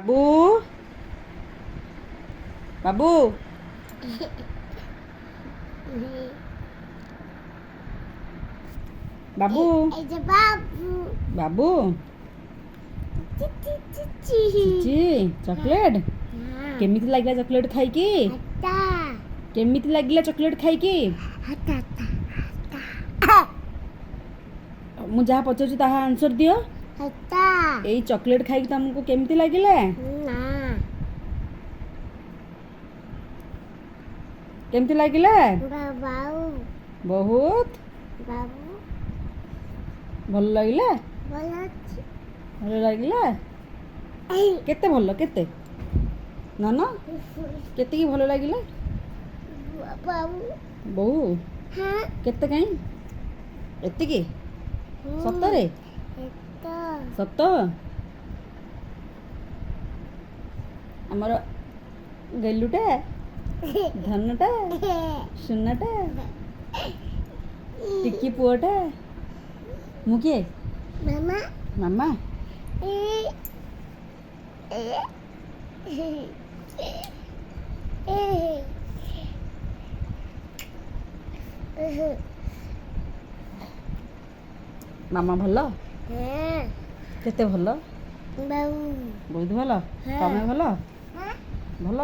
বাবু বাবু বাবু এই যে বাবু বাবু ଚିଚି ଚକୋଲେଟ କେମିତି ଲାଗିଲା ଚକୋଲେଟ ଖାଇକି? ହାତା କେମିତି ଲାଗିଲା ଚକୋଲେଟ ଖାଇକି? ହାତା ମୁଁ ଯାହା ପଚାରୁଛି ତାହା ଆନ୍ସର ଦିଅ। ହାତା ଏଇ ଚକୋଲେଟ ଖାଇକି ତମକୁ କେମିତି ଲାଗିଲା? ନା କେମିତି ଲାଗିଲା? ବାବୁ ବହୁତ ବାବୁ ଭଲ ଲାଗିଲା। ଭଲ ଅଛି ଭଲ ଲାଗିଲା। କେତେ ଭଲ କେତେ ନା ନା କେତିକି ଭଲ ଲାଗିଲା? ବାବୁ ବୋଉ ହଁ କେତେ କାହିଁ ଏତିକି? ସତରେ ଏତ ସତ? ଆମର ଗେଲୁଟା ଧନଟା ସୁନାଟା ଟିକି ପୁଅଟା ମୁଁ କିଏ? ମାମା ମାମା ଏ ମାମା ଭଲ? କେତେ ଭଲ? ବାବୁ ବହୁତ ଭଲ। ତମେ ଭଲ? ଭଲ?